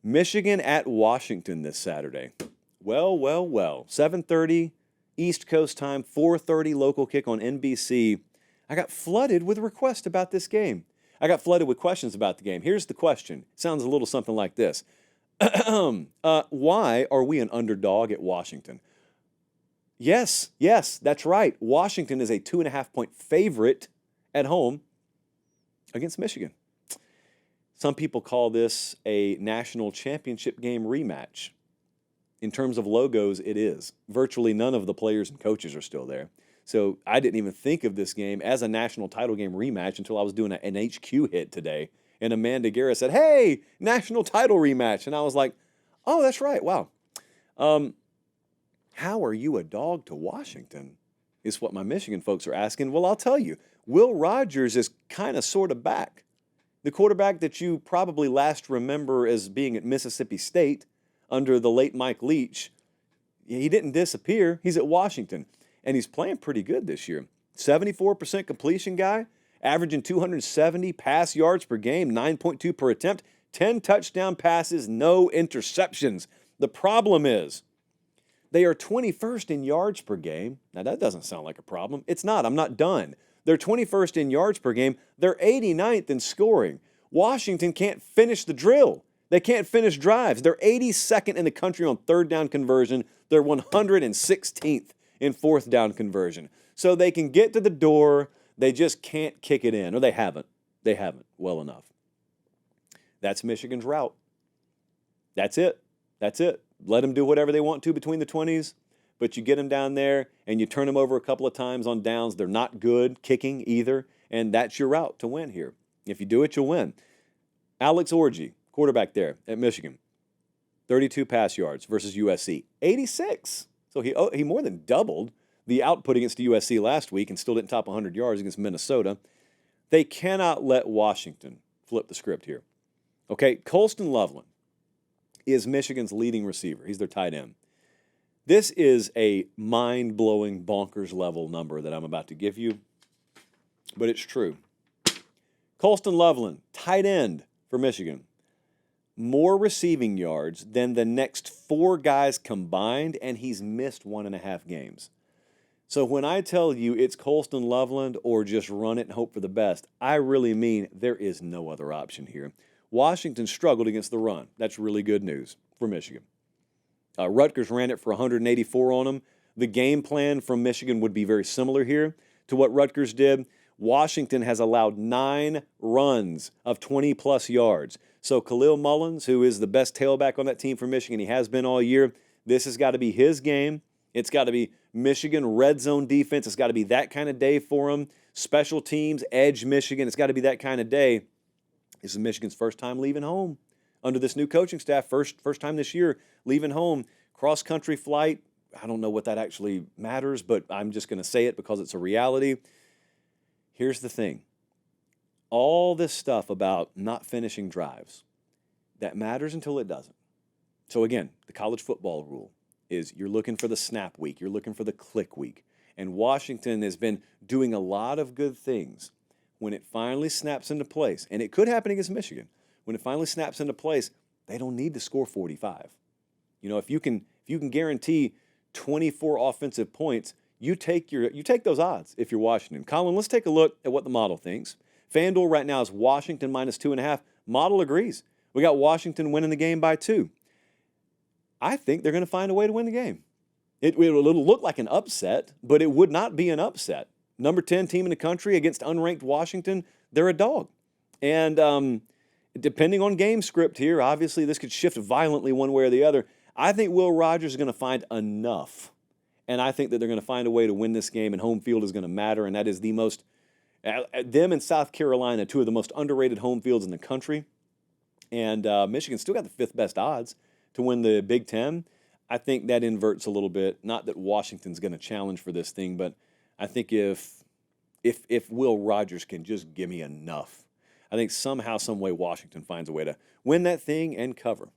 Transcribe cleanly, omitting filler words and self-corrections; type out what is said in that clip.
Michigan at Washington this Saturday. Well. 7:30 East Coast time, 4:30 local kick on NBC. I got flooded with requests about this game. I got flooded with questions about the game. Here's the question. It sounds a little something like this. Why are we an underdog at Washington? Yes, that's right. Washington is a 2.5-point favorite at home against Michigan. Some people call this a national championship game rematch. In terms of logos, it is. Virtually none of the players and coaches are still there. So I didn't even think of this game as a national title game rematch until I was doing an HQ hit today. And Amanda Guerra said, "Hey, national title rematch." And I was like, oh, that's right. Wow. How are you a dog to Washington is what my Michigan folks are asking. Well, I'll tell you. Will Rogers is kind of sort of back. The quarterback that you probably last remember as being at Mississippi State under the late Mike Leach, he didn't disappear. He's at Washington, and he's playing pretty good this year. 74% completion guy, averaging 270 pass yards per game, 9.2 per attempt, 10 touchdown passes, no interceptions. The problem is they are 21st in yards per game. Now, that doesn't sound like a problem. It's not. I'm not done. They're 21st in yards per game. They're 89th in scoring. Washington can't finish the drill. They can't finish drives. They're 82nd in the country on third down conversion. They're 116th in fourth down conversion. So they can get to the door. They just can't kick it in, or they haven't. They haven't well enough. That's Michigan's route. That's it. Let them do whatever they want to between the 20s, but you get them down there and you turn them over a couple of times on downs. They're not good kicking either, and that's your route to win here. If you do it, you'll win. Alex Orji, quarterback there at Michigan, 32 pass yards versus USC, 86. So he more than doubled the output against USC last week and still didn't top 100 yards against Minnesota. They cannot let Washington flip the script here. Okay, Colston Loveland is Michigan's leading receiver. He's their tight end. This is a mind-blowing, bonkers-level number that I'm about to give you, but it's true. Colston Loveland, tight end for Michigan, more receiving yards than the next four guys combined, and he's missed 1.5 games. So when I tell you it's Colston Loveland or just run it and hope for the best, I really mean there is no other option here. Washington struggled against the run. That's really good news for Michigan. Rutgers ran it for 184 on them. The game plan from Michigan would be very similar here to what Rutgers did. Washington has allowed 9 runs of 20-plus yards. So Khalil Mullins, who is the best tailback on that team for Michigan, he has been all year, this has got to be his game. It's got to be Michigan red zone defense. It's got to be that kind of day for him. Special teams, edge Michigan. It's got to be that kind of day. This is Michigan's first time leaving home under this new coaching staff. First time this year leaving home. Cross-country flight. I don't know what that actually matters, but I'm just going to say it because it's a reality. Here's the thing. All this stuff about not finishing drives, that matters until it doesn't. So again, the college football rule is you're looking for the snap week. You're looking for the click week. And Washington has been doing a lot of good things. When it finally snaps into place, and it could happen against Michigan, when it finally snaps into place, they don't need to score 45. You know, if you can guarantee 24 offensive points, you take those odds if you're Washington. Colin, let's take a look at what the model thinks. FanDuel right now is Washington minus 2.5. Model agrees. We got Washington winning the game by 2. I think they're going to find a way to win the game. It'll look like an upset, but it would not be an upset. Number 10 team in the country against unranked Washington, they're a dog. And depending on game script here, obviously this could shift violently one way or the other. I think Will Rogers is going to find enough. And I think that they're going to find a way to win this game, and home field is going to matter. And that is the most, them and South Carolina, 2 of the most underrated home fields in the country. And Michigan still got the 5th best odds to win the Big Ten. I think that inverts a little bit. Not that Washington's going to challenge for this thing, but I think if Will Rogers can just give me enough, I think somehow, some way Washington finds a way to win that thing and cover.